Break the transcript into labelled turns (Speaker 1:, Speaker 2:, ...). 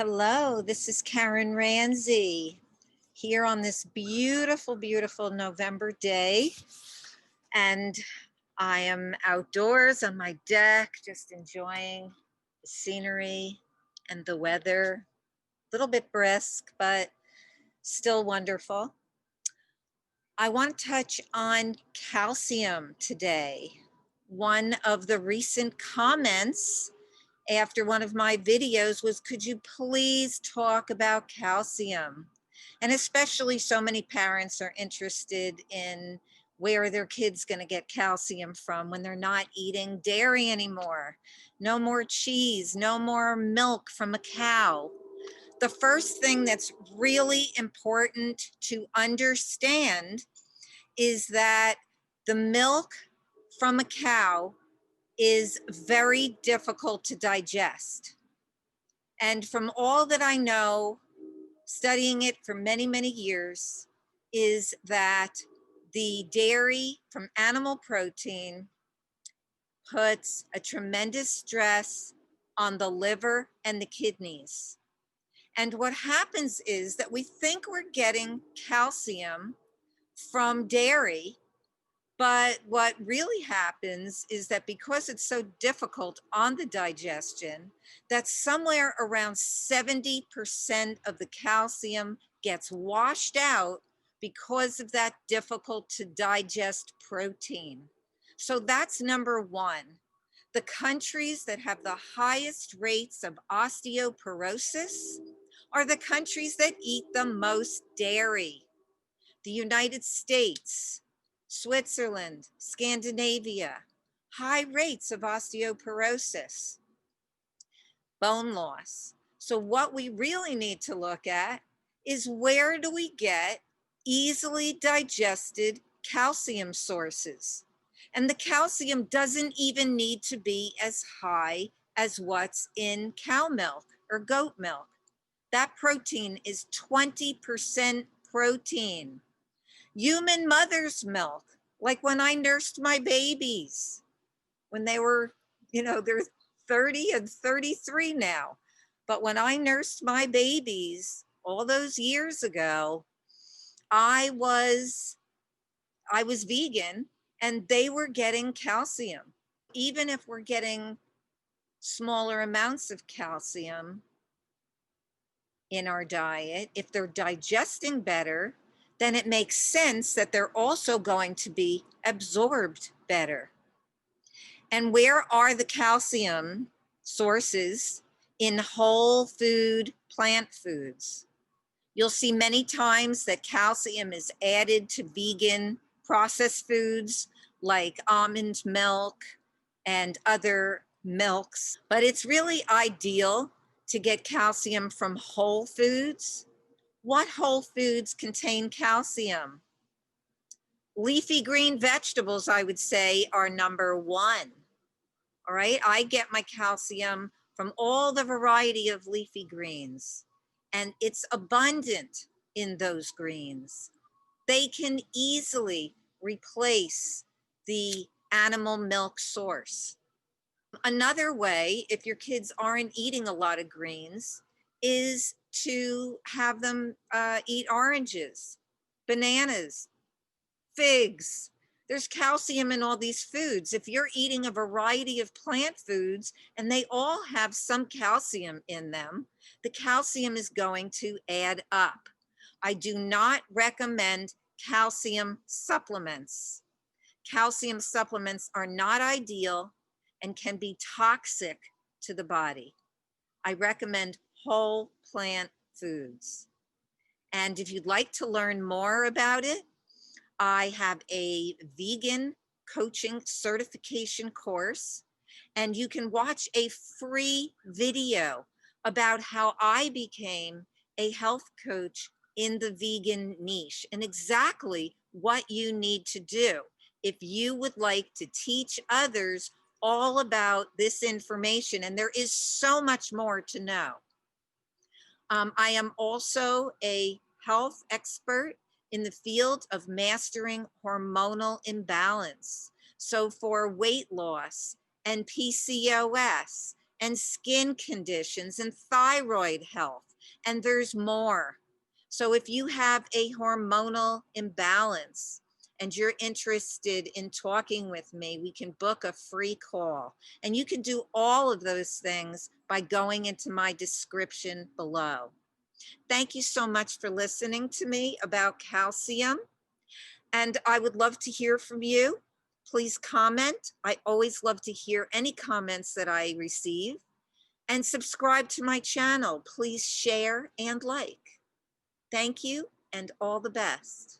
Speaker 1: Hello, this is Karen Ramsey here on this beautiful, beautiful November day. And I am outdoors on my deck, just enjoying the scenery and the weather. A little bit brisk, but still wonderful. I want to touch on calcium today. One of the recent comments after one of my videos was, could you please talk about calcium? And especially so many parents are interested in where their kids going to get calcium from when they're not eating dairy anymore. No more cheese, no more milk from a cow. The first thing that's really important to understand is that the milk from a cow is very difficult to digest. And from all that I know, studying it for many, many years, is that the dairy from animal protein puts a tremendous stress on the liver and the kidneys. And what happens is that we think we're getting calcium from dairy, but what really happens is that because it's so difficult on the digestion, that somewhere around 70% of the calcium gets washed out because of that difficult to digest protein. So that's number one. The countries that have the highest rates of osteoporosis are the countries that eat the most dairy. The United States, Switzerland, Scandinavia, high rates of osteoporosis, bone loss. So what we really need to look at is, where do we get easily digested calcium sources? And the calcium doesn't even need to be as high as what's in cow milk or goat milk. That protein is 20% protein. Human mother's milk, like when I nursed my babies, when they were, they're 30 and 33 now. But when I nursed my babies all those years ago, I was vegan and they were getting calcium. Even if we're getting smaller amounts of calcium in our diet, if they're digesting better, then it makes sense that they're also going to be absorbed better. And where are the calcium sources? In whole food plant foods. You'll see many times that calcium is added to vegan processed foods like almond milk and other milks, but it's really ideal to get calcium from whole foods. What whole foods contain calcium? Leafy green vegetables, I would say, are number one. All right, I get my calcium from all the variety of leafy greens, and it's abundant in those greens. They can easily replace the animal milk source. Another way, if your kids aren't eating a lot of greens, is to have them eat oranges, bananas, figs. There's calcium in all these foods. If you're eating a variety of plant foods and they all have some calcium in them, the calcium is going to add up. I do not recommend calcium supplements. Calcium supplements are not ideal and can be toxic to the body. I recommend whole plant foods. And if you'd like to learn more about it, I have a vegan coaching certification course, and you can watch a free video about how I became a health coach in the vegan niche and exactly what you need to do if you would like to teach others all about this information. And there is so much more to know. I am also a health expert in the field of mastering hormonal imbalance. So for weight loss and PCOS and skin conditions and thyroid health. And there's more. So if you have a hormonal imbalance and you're interested in talking with me, we can book a free call. And you can do all of those things by going into my description below. Thank you so much for listening to me about calcium. And I would love to hear from you. Please comment. I always love to hear any comments that I receive. And subscribe to my channel. Please share and like. Thank you and all the best.